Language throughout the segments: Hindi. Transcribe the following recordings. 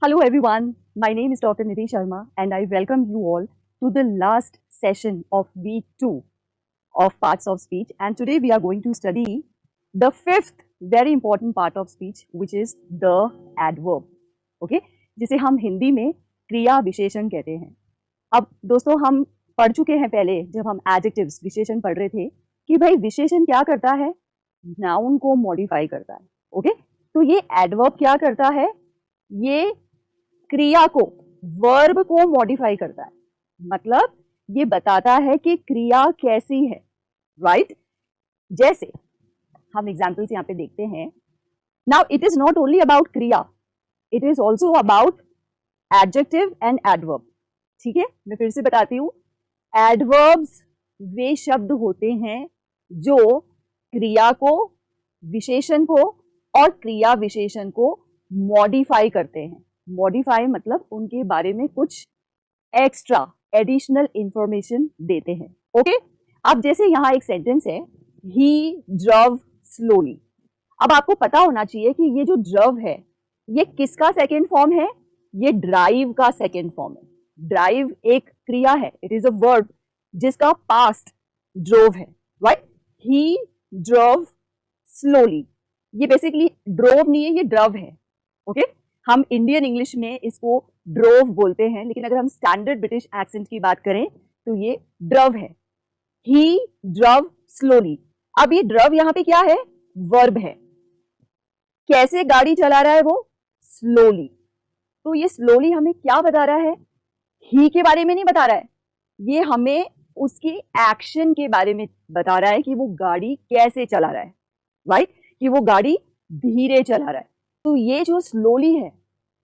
Hello everyone, my name is Dr. Nidhi Sharma and I welcome you all to the last session of week 2 of parts of speech, and today we are going to study the fifth very important part of speech which is the adverb. Okay, जिसे हम हिंदी में क्रिया विशेषण कहते हैं। अब दोस्तों हम पढ़ चुके हैं पहले जब हम एडजेक्टिव्स विशेषण पढ़ रहे थे कि भाई विशेषण क्या करता है, नाउन को मॉडिफाई करता है। ओके, तो ये एडवर्ब क्या करता है, ये क्रिया को, वर्ब को मॉडिफाई करता है। मतलब ये बताता है कि क्रिया कैसी है, राइट? जैसे हम एग्जाम्पल्स यहाँ पे देखते हैं। Now it is not only about क्रिया, it is also about adjective and adverb. ठीक है, मैं फिर से बताती हूँ। एडवर्ब्स वे शब्द होते हैं जो क्रिया को, विशेषण को और क्रिया विशेषण को मॉडिफाई करते हैं। मॉडिफाई मतलब उनके बारे में कुछ एक्स्ट्रा एडिशनल इंफॉर्मेशन देते हैं। ओके, अब जैसे यहाँ एक सेंटेंस है, ही ड्रव स्लोली। अब आपको पता होना चाहिए कि ये जो ड्रव है ये किसका सेकेंड फॉर्म है, ये ड्राइव का सेकेंड फॉर्म है। ड्राइव एक क्रिया है, इट इज अ वर्ब जिसका पास्ट ड्रोव है, राइट? ही ड्रव स्लोली, ये बेसिकली ड्रोव नहीं है, ये ड्रव है। ओके, हम इंडियन इंग्लिश में इसको ड्रोव बोलते हैं, लेकिन अगर हम स्टैंडर्ड ब्रिटिश एक्सेंट की बात करें तो ये ड्रव है। ही ड्रव स्लोली। अब ये ड्रव यहाँ पे क्या है, वर्ब है। कैसे गाड़ी चला रहा है वो, स्लोली। तो ये स्लोली हमें क्या बता रहा है, ही के बारे में नहीं बता रहा है, ये हमें उसकी एक्शन के बारे में बता रहा है कि वो गाड़ी कैसे चला रहा है, राइट? कि वो गाड़ी धीरे चला रहा है। तो ये जो स्लोली है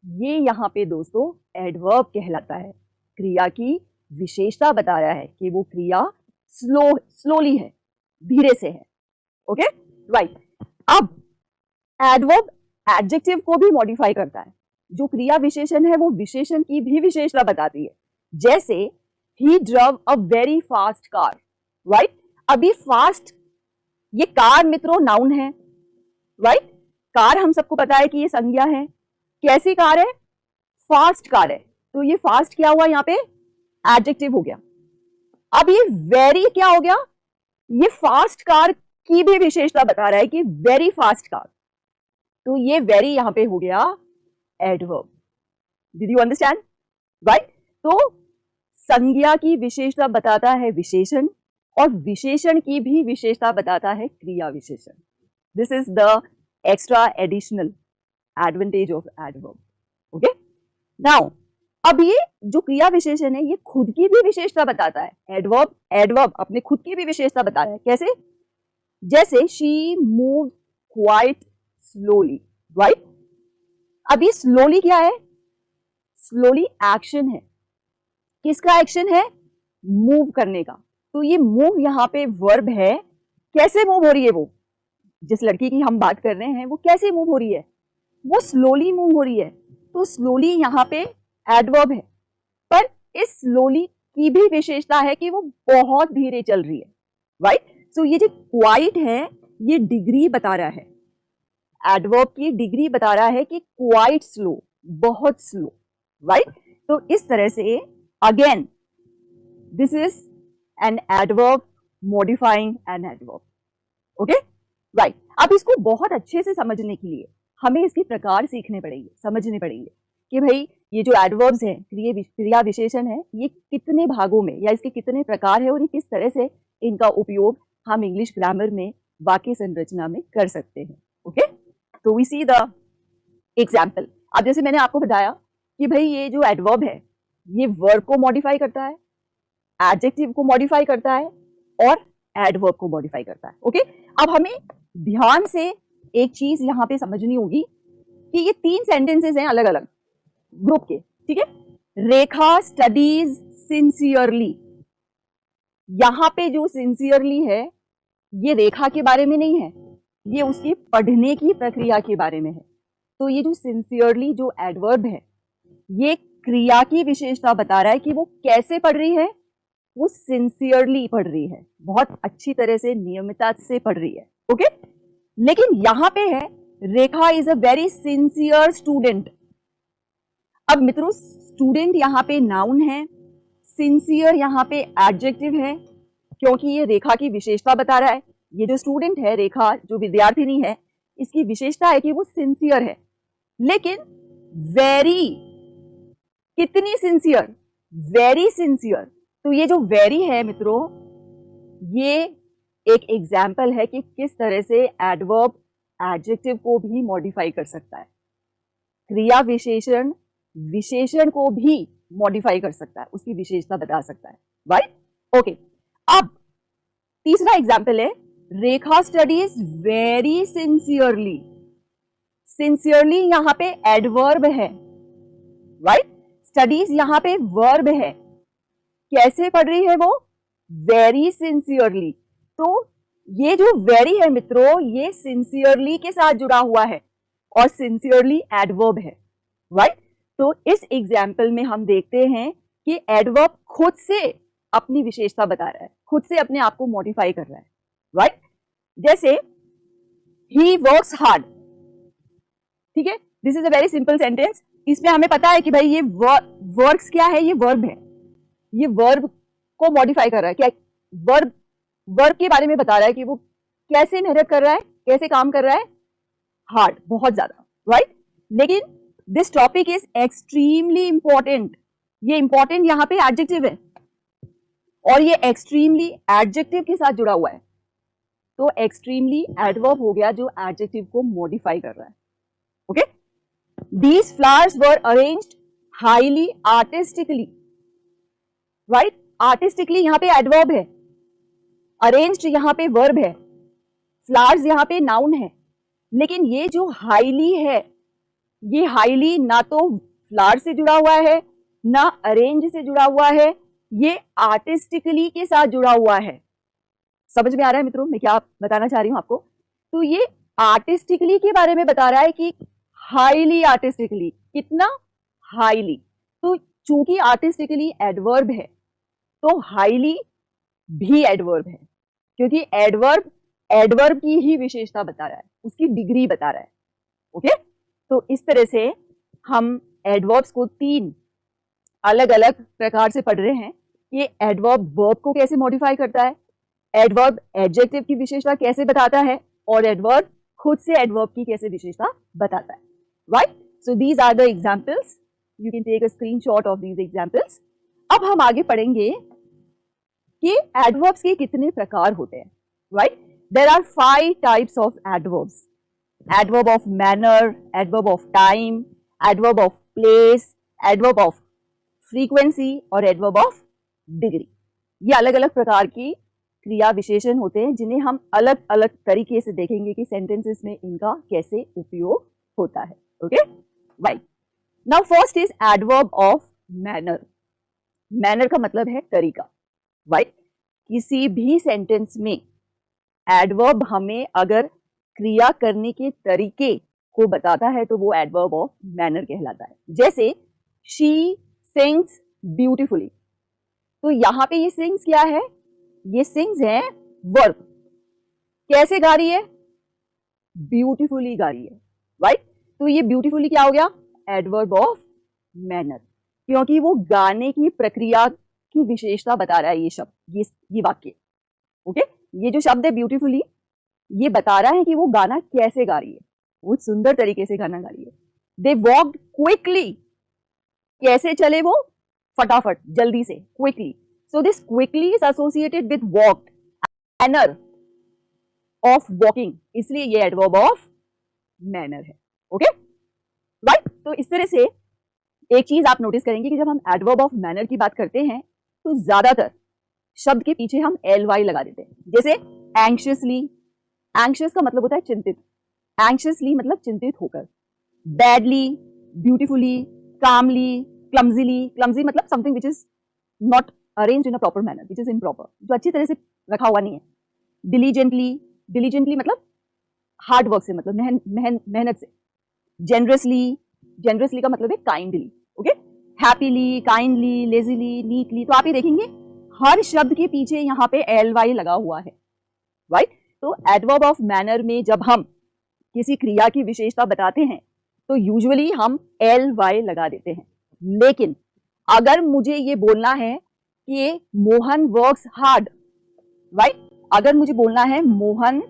ये यहाँ पे दोस्तों एडवर्ब कहलाता है। क्रिया की विशेषता बता रहा है कि वो क्रिया स्लोली है, धीरे से है। Okay, right. अब एडवर्ब एडजेक्टिव को भी मॉडिफाई करता है। जो क्रिया विशेषण है वो विशेषण की भी विशेषता बताती है। जैसे ही drove a very fast car, right? अभी फास्ट, ये कार मित्रों नाउन है, राइट? कार हम सबको पता है कि ये संज्ञा है। कैसी कार है, फास्ट कार है। तो ये फास्ट क्या हुआ, यहाँ पे एडजेक्टिव हो गया। अब ये वेरी क्या हो गया, ये फास्ट कार की भी विशेषता बता रहा है कि वेरी फास्ट कार। तो ये वेरी यहाँ पे हो गया adverb. Did you understand, right? तो संज्ञा की विशेषता बताता है विशेषण और विशेषण की भी विशेषता बताता है क्रिया विशेषण। This is the extra additional advantage of adverb. Okay, now अब ये जो क्रिया विशेषण है ये खुद की भी विशेषता बताता है। एडवर्ब अपने खुद की भी विशेषता बताता है। कैसे? जैसे she move quite slowly, right? अभी स्लोली क्या है, स्लोली एक्शन है। किसका एक्शन है, मूव करने का। तो ये मूव यहाँ पे वर्ब है। कैसे मूव हो रही है वो, जिस लड़की की हम बात कर रहे हैं वो कैसे मूव हो रही है, वो स्लोली मूव हो रही है। तो स्लोली यहाँ पे एडवर्ब है, पर इस स्लोली की भी विशेषता है कि वो बहुत धीरे चल रही है, राइट? सो ये जो क्वाइट है ये डिग्री बता रहा है, एडवर्ब की डिग्री बता रहा है कि क्वाइट स्लो, बहुत स्लो, राइट? तो इस तरह से again this is an adverb modifying an adverb. Okay, right. अब इसको बहुत अच्छे से समझने के लिए हमें इसके प्रकार सीखने पड़ेंगे, समझने पड़ेंगे कि भाई ये जो एडवर्ब्स हैं, क्रिया विशेषण है, ये कितने भागों में या इसके कितने प्रकार है और ये किस तरह से इनका उपयोग हम इंग्लिश ग्रामर में, वाक्य संरचना में कर सकते हैं। ओके, तो वी सी द एग्जाम्पल। अब जैसे मैंने आपको बताया कि भाई ये जो एडवर्ब है ये वर्ब को मॉडिफाई करता है, एडजेक्टिव को मॉडिफाई करता है और एडवर्ब को मॉडिफाई करता है। ओके, अब हमें ध्यान से एक चीज यहाँ पे समझनी होगी कि ये 3 सेंटेंसेस हैं अलग अलग ग्रुप के, ठीक है? रेखा स्टडीज सिंसियरली। यहाँ पे जो सिंसियरली है ये रेखा के बारे में नहीं है, ये उसकी पढ़ने की प्रक्रिया के बारे में है। तो ये जो सिंसियरली जो एडवर्ब है ये क्रिया की विशेषता बता रहा है कि वो कैसे पढ़ रही है, वो सिंसियरली पढ़ रही है, बहुत अच्छी तरह से, नियमितता से पढ़ रही है। ओके, लेकिन यहां पे है Rekha is a very sincere student. अब मित्रों स्टूडेंट यहाँ पे नाउन है, सिंसियर यहाँ पे एडजेक्टिव है, क्योंकि ये रेखा की विशेषता बता रहा है। ये जो स्टूडेंट है, रेखा जो विद्यार्थिनी है, इसकी विशेषता है कि वो सिंसियर है। लेकिन वेरी, कितनी सिंसियर? Very sincere. तो ये जो वेरी है मित्रों, ये एक एग्जाम्पल है कि किस तरह से एडवर्ब एडजेक्टिव को भी मॉडिफाई कर सकता है। क्रिया विशेषण विशेषण को भी मॉडिफाई कर सकता है, उसकी विशेषता बता सकता है, राइट? ओके, अब तीसरा एग्जाम्पल है, रेखा स्टडीज वेरी सिंसियरली। सिंसियरली यहां पे एडवर्ब है, राइट? स्टडीज यहां पे वर्ब है। कैसे पढ़ रही है वो? Very sincerely. तो ये जो वेरी है मित्रों, ये सिंसियरली के साथ जुड़ा हुआ है और सिंसियरली एडवर्ब है, राइट? तो इस एग्जाम्पल में हम देखते हैं कि एडवर्ब खुद से अपनी विशेषता बता रहा है, खुद से अपने आप को मॉडिफाई कर रहा है, राइट? जैसे ही वर्क्स हार्ड, ठीक है, this is a very simple sentence. इसमें हमें पता है कि भाई ये वर्क्स क्या है, ये वर्ब है, ये वर्ब को मॉडिफाई कर रहा है। क्या वर्ब के बारे में बता रहा है कि वो कैसे मेहनत कर रहा है, कैसे काम कर रहा है, हार्ड, बहुत ज्यादा, राइट? लेकिन this topic is extremely important. ये इंपॉर्टेंट यहाँ पे एडजेक्टिव है और ये एक्सट्रीमली एडजेक्टिव के साथ जुड़ा हुआ है, तो एक्सट्रीमली एडवर्ब हो गया जो एडजेक्टिव को मॉडिफाई कर रहा है। Okay, these flowers were arranged highly artistically, right? Artistically यहां पे एडवर्ब है, अरेंज्ड यहां पे वर्ब है, फ्लावर्स यहां पे नाउन है। लेकिन ये जो हाईली है, ये हाईली ना तो फ्लावर से जुड़ा हुआ है ना अरेंज से जुड़ा हुआ है, ये आर्टिस्टिकली के साथ जुड़ा हुआ है। समझ में आ रहा है मित्रों मैं क्या बताना चाह रही हूं आपको? तो ये आर्टिस्टिकली के बारे में बता रहा है कि हाईली आर्टिस्टिकली, कितना हाईली। तो चूंकि आर्टिस्टिकली एडवर्ब है तो हाईली भी एडवर्ब है, क्योंकि एडवर्ब की ही विशेषता बता रहा है, उसकी डिग्री बता रहा है। ओके, तो इस तरह से हम एडवर्ब्स को 3 अलग अलग प्रकार से पढ़ रहे हैं कि एडवर्ब वर्ब को कैसे मॉडिफाई करता है, एडवर्ब एडजेक्टिव की विशेषता कैसे बताता है, और एडवर्ब खुद से एडवर्ब की कैसे विशेषता बताता है, right? So these are the examples, you can take a screenshot of these examples. अब हम आगे पढ़ेंगे कि एडवर्ब्स के कितने प्रकार होते हैं, right? There are 5 types of adverbs, adverb of manner, adverb of time, adverb of place, adverb of frequency और एडवर्ब ऑफ डिग्री। ये अलग अलग प्रकार की क्रिया विशेषण होते हैं जिन्हें हम अलग अलग तरीके से देखेंगे कि सेंटेंसेस में इनका कैसे उपयोग होता है। Okay, right? Now first is adverb of manner. Manner का मतलब है तरीका, राइट? किसी भी सेंटेंस में एडवर्ब हमें अगर क्रिया करने के तरीके को बताता है तो वो एडवर्ब ऑफ मैनर कहलाता है। जैसे शी सिंग्स ब्यूटिफुली, तो यहां पे ये सिंग्स क्या है? ये सिंग्स है वर्ब। कैसे गा रही है? ब्यूटीफुली गा रही है, राइट? तो ये ब्यूटीफुली क्या हो गया? एडवर्ब ऑफ मैनर, क्योंकि वो गाने की प्रक्रिया की विशेषता बता रहा है ये शब्द, ये वाक्य। ओके, ये जो शब्द है ब्यूटीफुली, ये बता रहा है कि वो गाना कैसे गा रही है, वो सुंदर तरीके से गाना गा रही है। दे वॉक्ड क्विकली, कैसे चले वो? फटाफट, जल्दी से, quickly. So this quickly is associated with walked, manner of walking, इसलिए ये एडवर्ब ऑफ मैनर है। Okay, right? तो इस तरह से एक चीज आप नोटिस करेंगे कि जब हम एडवर्ब ऑफ मैनर की बात करते हैं तो ज्यादातर शब्द के पीछे हम ly लगा देते हैं। जैसे एंग्शियसली, एंग्शियस का मतलब होता है चिंतित, एंग्शियसली मतलब चिंतित होकर। बैडली, ब्यूटीफुली, कामली, क्लमजीली, क्लमजी मतलब something which is not arranged in a proper manner, which is improper, जो अच्छी तरह से रखा हुआ नहीं है। डिलीजेंटली, डिलीजेंटली मतलब हार्ड वर्क से, मतलब मेहनत से। जेनरसली, जेनरसली का मतलब है kindly. Okay, happily, kindly, lazily, neatly. तो आप ये देखेंगे हर शब्द के पीछे यहाँ पे ly लगा हुआ है, राइट? तो एडवर्ब ऑफ मैनर में जब हम किसी क्रिया की विशेषता बताते हैं तो यूजुअली हम ly लगा देते हैं। लेकिन अगर मुझे ये बोलना है कि मोहन वर्क्स हार्ड, राइट, अगर मुझे बोलना है मोहन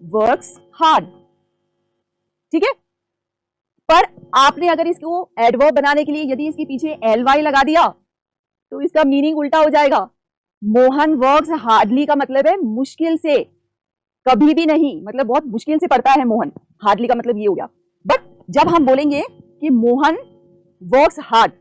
वर्क्स हार्ड, ठीक है, पर आपने अगर इसको एडवर्ब बनाने के लिए यदि इसके पीछे ly लगा दिया तो इसका मीनिंग उल्टा हो जाएगा। मोहन वर्क्स हार्डली का मतलब है मुश्किल से, कभी भी नहीं, मतलब बहुत मुश्किल से पढ़ता है मोहन, हार्डली का मतलब ये हो गया। बट जब हम बोलेंगे कि मोहन वर्क्स हार्ड,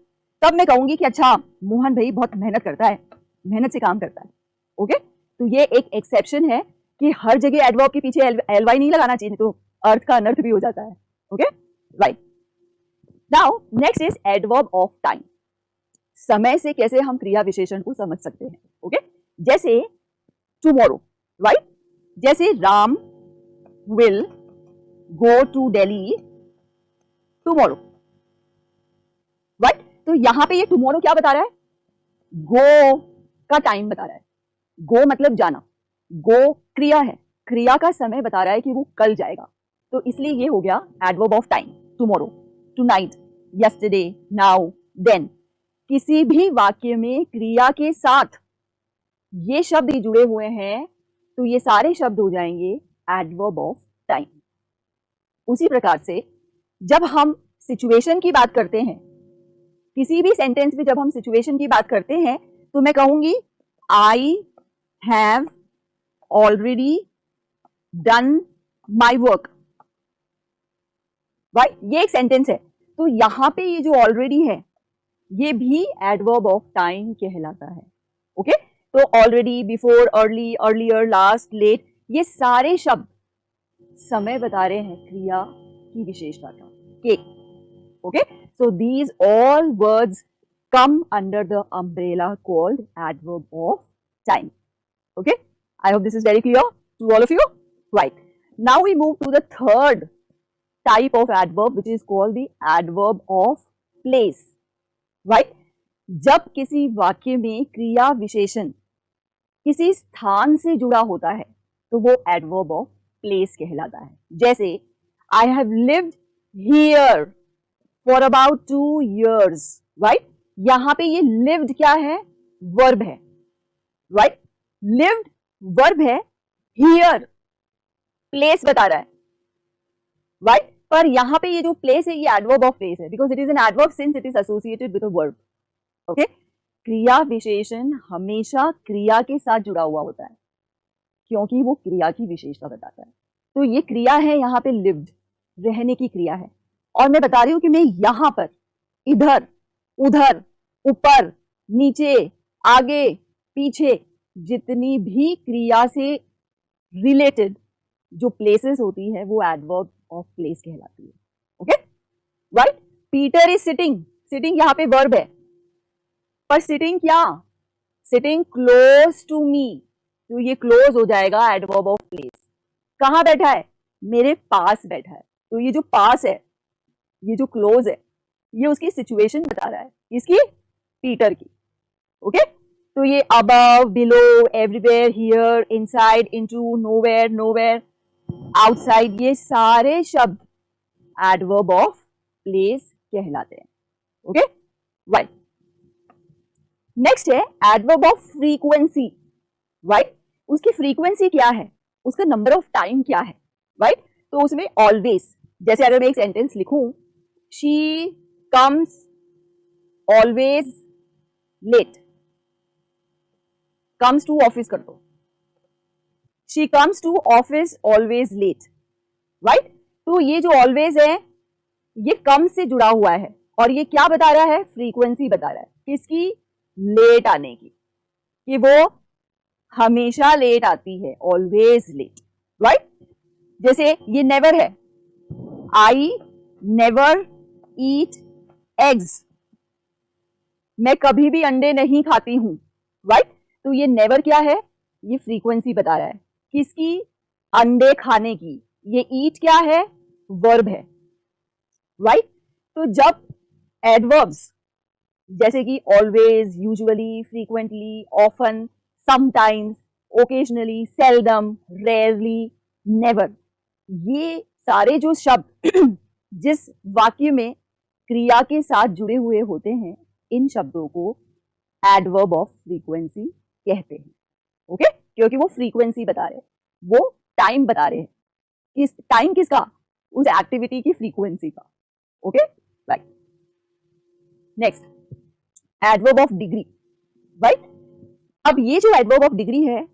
तब मैं कहूंगी कि अच्छा मोहन भाई बहुत मेहनत करता है, मेहनत से काम करता है। ओके, तो ये एक एक्सेप्शन है कि हर जगह एडवर्ब के पीछे ly नहीं लगाना चाहिए, तो अर्थ का अनर्थ भी हो जाता है। Okay, right. Now next is adverb of time. समय से कैसे हम क्रिया विशेषण को समझ सकते हैं। ओके, जैसे टुमारो, राइट, जैसे Ram will go to Delhi tomorrow, right. तो यहां पे ये टुमारो क्या बता रहा है, गो का टाइम बता रहा है। गो मतलब जाना, गो क्रिया है, क्रिया का समय बता रहा है कि वो कल जाएगा, तो इसलिए ये हो गया adverb of time. Tomorrow, tonight, yesterday, now, then. किसी भी वाक्य में क्रिया के साथ ये शब्द जुड़े हुए हैं तो ये सारे शब्द हो जाएंगे एडवर्ब ऑफ टाइम। उसी प्रकार से जब हम सिचुएशन की बात करते हैं, किसी भी सेंटेंस में जब हम सिचुएशन की बात करते हैं तो मैं कहूंगी I have already done my work, right, ये एक सेंटेंस है। तो यहां पे ये जो ऑलरेडी है ये भी एडवर्ब ऑफ टाइम कहलाता है। ओके, तो already, before, early, earlier, last, late, ये सारे शब्द समय बता रहे हैं क्रिया की विशेषता का के। Okay, so these all words come under the umbrella called adverb of time. Okay, I hope this is very clear to all of you, right. Now we move to the third type of adverb which is called the adverb of place, right? जब किसी वाक्य में क्रिया विशेषण किसी स्थान से जुड़ा होता है तो वो एडवर्ब ऑफ प्लेस कहलाता है। जैसे I have lived here for about 2 years, right. यहां पे ये लिव्ड क्या है, वर्ब है, राइट, लिव्ड वर्ब है, हियर प्लेस बता रहा है, राइट। पर यहां पे ये जो प्लेस है ये एडवर्ब ऑफ प्लेस है because it is an adverb since it is associated with a verb. Okay, क्रिया विशेषण हमेशा क्रिया के साथ जुड़ा हुआ होता है क्योंकि वो क्रिया की विशेषता बताता है। तो ये क्रिया है यहाँ पे लिव्ड, रहने की क्रिया है, और मैं बता रही हूं कि मैं यहां पर, इधर, उधर, ऊपर, नीचे, आगे, पीछे, जितनी भी क्रिया से रिलेटेड जो प्लेसेस होती है वो एडवर्ब ऑफ प्लेस कहलाती है। Okay, right. Peter is sitting, sitting यहाँ पे वर्ब है, पर सिटिंग क्या, सिटिंग क्लोज टू मी, तो ये क्लोज हो जाएगा एडवर्ब ऑफ प्लेस। कहाँ बैठा है, मेरे पास बैठा है, तो ये जो पास है, ये जो क्लोज है, ये उसकी सिचुएशन बता रहा है, इसकी, पीटर की। ओके, तो ये above, below, everywhere, here, inside, into, nowhere, nowhere, outside, ये सारे शब्द एडवर्ब ऑफ प्लेस कहलाते हैं। Okay, right. नेक्स्ट है एडवर्ब ऑफ फ्रीक्वेंसी, राइट। उसकी फ्रीक्वेंसी क्या है, उसका नंबर ऑफ टाइम क्या है, राइट। तो उसमें ऑलवेज, जैसे अगर मैं एक सेंटेंस लिखूं, she comes always late, comes to office कर दो, she comes to office always late, right. तो ये जो ऑलवेज है ये कम से जुड़ा हुआ है और ये क्या बता रहा है, फ्रीक्वेंसी बता रहा है, किसकी, लेट आने की, कि वो हमेशा लेट आती है, ऑलवेज लेट, राइट। जैसे ये नेवर है, आई नेवर ईट एग्स, मैं कभी भी अंडे नहीं खाती हूं, राइट। तो ये नेवर क्या है, ये फ्रीक्वेंसी बता रहा है, किसकी, अंडे खाने की। ये ईट क्या है, वर्ब है, राइट। तो जब एडवर्ब्स जैसे कि always, usually, frequently, often, sometimes, occasionally, seldom, rarely, never, ये सारे जो शब्द जिस वाक्य में क्रिया के साथ जुड़े हुए होते हैं, इन शब्दों को एडवर्ब ऑफ फ्रीक्वेंसी कहते हैं। ओके, क्योंकि वो फ्रीक्वेंसी बता रहे हैं, वो टाइम बता रहे हैं, किस टाइम किसका, उस एक्टिविटी की फ्रीक्वेंसी का। Okay, right. Next, adverb of degree, right. अब ये जो एडवर्ब ऑफ डिग्री है,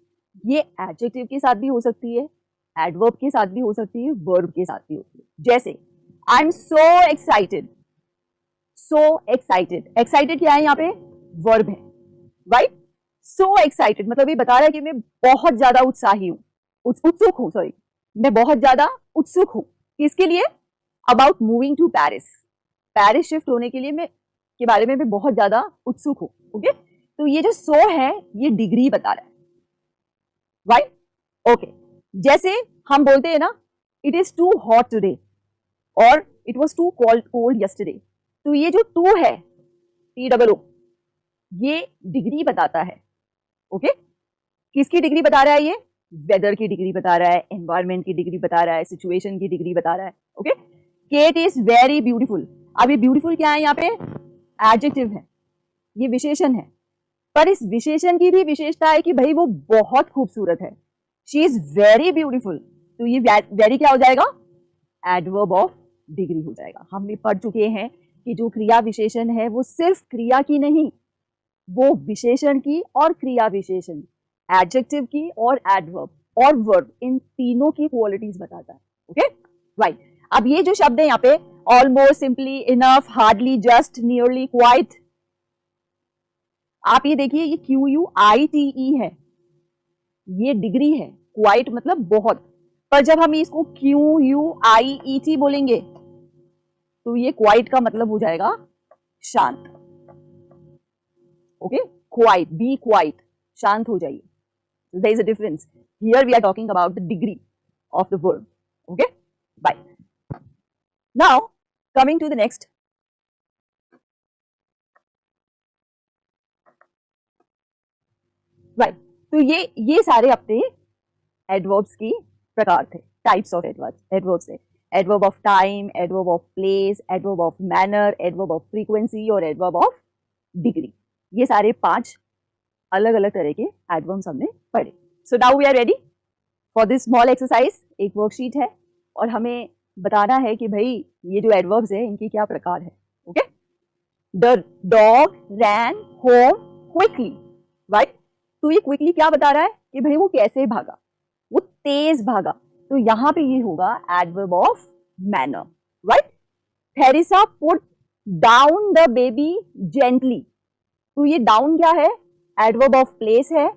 ये एडजेक्टिव के साथ भी हो सकती है, एडवर्ब के साथ भी हो सकती है, वर्ब के साथ भी होती है। जैसे I am so excited, so excited, excited क्या है यहाँ पे, वर्ब है, राइट। सो एक्साइटेड मतलब ये बता रहा है कि मैं बहुत ज्यादा उत्साही हूँ, उत्सुक हूँ, सॉरी, मैं बहुत ज्यादा उत्सुक हूँ। किसके लिए, about moving to Paris, Paris shift होने के लिए मैं के बारे में मैं बहुत ज्यादा उत्सुक हूँ। ओके, तो ये जो सो है ये डिग्री बता रहा है, राइट। ओके, जैसे हम बोलते हैं ना, it is too hot today और it was too cold yesterday, तो ये जो टू है, TOO, ये डिग्री बताता है। ओके, किसकी डिग्री बता रहा है, ये वेदर की डिग्री बता रहा है, एनवायरमेंट की डिग्री बता रहा है, सिचुएशन की डिग्री बता रहा है। Okay, Kate is very beautiful, अब ये ब्यूटीफुल क्या है यहाँ पे, एडजेक्टिव है, ये विशेषण है, पर इस विशेषण की भी विशेषता है कि भाई वो बहुत खूबसूरत है, शी इज वेरी ब्यूटीफुल, तो ये वेरी क्या हो जाएगा, एडवर्ब ऑफ डिग्री हो जाएगा। हमने पढ़ चुके हैं कि जो क्रिया विशेषण है वो सिर्फ क्रिया की नहीं, वो विशेषण की और क्रिया विशेषण, एडजेक्टिव की और एडवर्ब और वर्ब, इन तीनों की क्वालिटीज बताता है। Okay, right. अब ये जो शब्द है यहाँ पे, almost, simply, enough, hardly, just, nearly, quite, आप ये देखिए, ये QUITE है, ये डिग्री है, क्वाइट मतलब बहुत, पर जब हम इसको QUIET बोलेंगे तो ये क्वाइट का मतलब हो जाएगा शांत। ओके, क्वाइट, बी क्वाइट, शांत हो जाइए, there is a difference. Here we are talking about the degree of the verb. Okay, bye. Now coming to the next, right. तो ये सारे अपने एडवर्ब्स की प्रकार थे, टाइप्स ऑफ एडवर्ब्स थे, adverb of time, adverb of place, adverb of manner, adverb of frequency और एडवर्ब ऑफ डिग्री। ये सारे 5 अलग अलग तरह के एडवर्ब्स हमने पढ़े। So now we are ready for this small exercise. एक वर्कशीट है और हमें बताना है कि भाई ये जो एडवर्ब्स है इनके क्या प्रकार है। Okay, the dog ran home quickly, right. तो ये क्विकली क्या बता रहा है कि भाई वो कैसे भागा, वो तेज भागा, तो यहां पे ये होगा adverb of manner, right. Theresa put down the baby gently, तो ये डाउन क्या है, एडवर्ब ऑफ प्लेस है,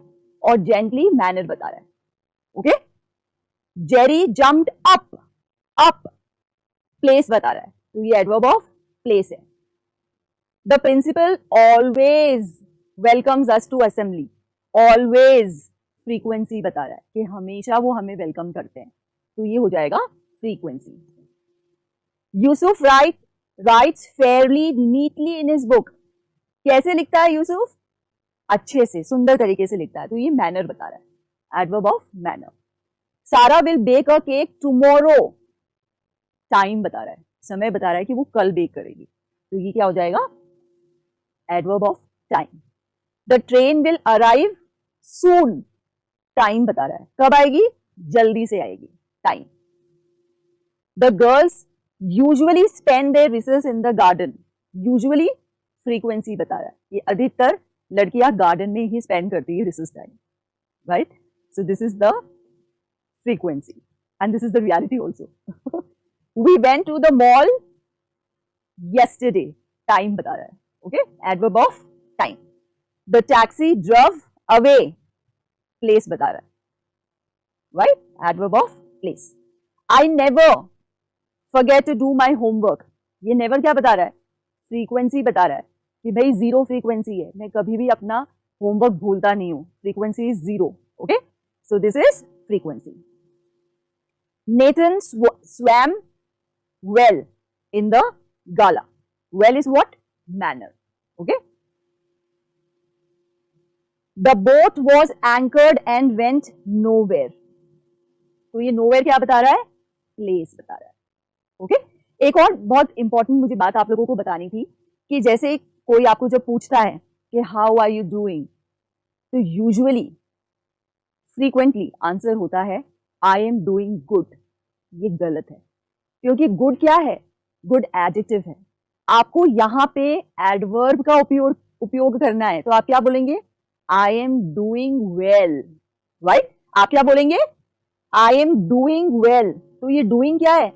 और जेंटली मैनर बता रहा है। Okay, Jerry jumped up, up place बता रहा है, तो ये एडवर्ब ऑफ प्लेस है। The principal always welcomes us to assembly, always frequency बता रहा है कि हमेशा वो हमें वेलकम करते हैं, तो ये हो जाएगा frequency. Yusuf rights Fairlie neatly in his book, कैसे लिखता है यूसुफ, अच्छे से, सुंदर तरीके से लिखता है, तो ये मैनर बता रहा है, adverb of manner. Sara will bake a cake tomorrow, time बता रहा है, समय बता रहा है कि वो कल बेक करेगी, तो ये क्या हो जाएगा, adverb of time. The train will arrive soon, time बता रहा है, कब आएगी, जल्दी से आएगी, time. The girls usually spend their recess in the garden, usually frequency बता रहा है, ये अधिकतर लड़कियां गार्डन में ही स्पेंड करती है recess time, right. So this is the frequency and this is the reality also. We went to the mall yesterday, time बता रहा है, okay, adverb of time. The taxi drove away, place बता रहा है, right, adverb of place. I never forget to do my homework, ये नेवर क्या बता रहा है, फ्रीक्वेंसी बता रहा है कि भाई 0 फ्रीक्वेंसी है, मैं कभी भी अपना होमवर्क भूलता नहीं हूं, frequency is 0। Okay, so this is frequency. Nathan swam well in the gala, well is what, manner, okay. The boat was anchored and went nowhere, तो ये nowhere क्या बता रहा है, place बता रहा है, ओके। एक और बहुत इंपॉर्टेंट मुझे बात आप लोगों को बतानी थी कि जैसे कोई आपको जब पूछता है कि हाउ आर यू डूइंग, तो यूजुअली फ्रीक्वेंटली आंसर होता है आई एम डूइंग गुड। ये गलत है, क्योंकि गुड क्या है? गुड एडजेक्टिव है। आपको यहाँ पे एडवर्ब का उपयोग करना है, तो आप क्या बोलेंगे? आई एम डूइंग वेल, राइट? आप क्या बोलेंगे? आई एम डूइंग वेल। तो ये डूइंग क्या है?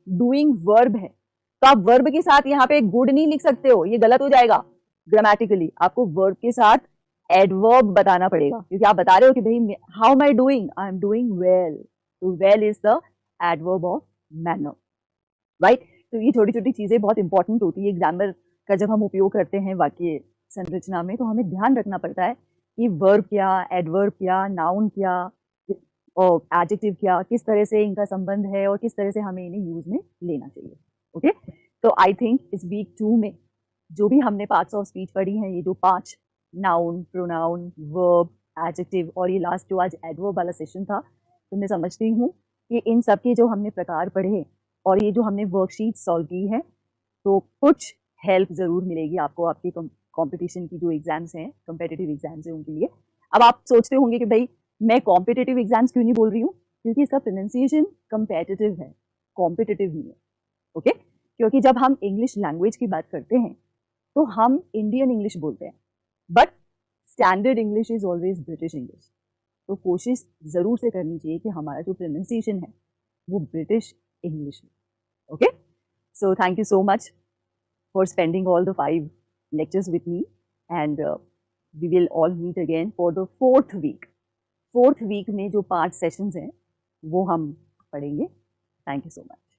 डूइंग वर्ब है। तो आप वर्ब के साथ यहाँ पे गुड नहीं लिख सकते हो, ये गलत हो जाएगा ग्रामेटिकली। आपको वर्ब के साथ एडवर्ब बताना पड़ेगा, क्योंकि आप बता रहे हो कि भाई how am I doing, I am doing well. तो well is the adverb of manner, right? तो ये छोटी छोटी चीजें बहुत इंपॉर्टेंट होती है ग्रामर का जब हम उपयोग करते हैं वाक्य संरचना में, तो हमें ध्यान रखना पड़ता है कि वर्ब क्या, एडवर्ब क्या, नाउन क्या और एडजेक्टिव क्या, किस तरह से इनका संबंध है और किस तरह से हमें इन्हें यूज में लेना चाहिए। ओके, तो आई थिंक इस वीक 2 में जो भी हमने पार्ट्स ऑफ स्पीच पढ़ी हैं, ये जो 5 नाउन, प्रोनाउन, वर्ब, एडजेक्टिव और ये लास्ट जो आज एडवर्ब वाला सेशन था, तो मैं समझती हूँ कि इन सब के जो हमने प्रकार पढ़े और ये जो हमने वर्कशीट सॉल्व की है, तो कुछ हेल्प ज़रूर मिलेगी आपको आपकी कॉम्पिटिशन की जो एग्जाम्स हैं, कम्पिटिटिव एग्जाम्स हैं उनके लिए। अब आप सोचते होंगे कि भाई मैं कॉम्पिटिटिव एग्जाम्स क्यों नहीं बोल रही हूँ, क्योंकि इसका प्रोनाउंसिएशन कम्पेटिटिव है, कॉम्पिटिटिव नहीं है। ओके, क्योंकि जब हम इंग्लिश लैंग्वेज की बात करते हैं तो हम इंडियन इंग्लिश बोलते हैं, but standard English is always British English. तो कोशिश ज़रूर से करनी चाहिए कि हमारा जो प्रोनाउंसिएशन है वो ब्रिटिश इंग्लिश में। Okay, so thank you so much for spending all the 5 lectures with me, and we will all meet again for the 4th week. 4th week में जो 5 sessions हैं वो हम पढ़ेंगे। Thank you so much.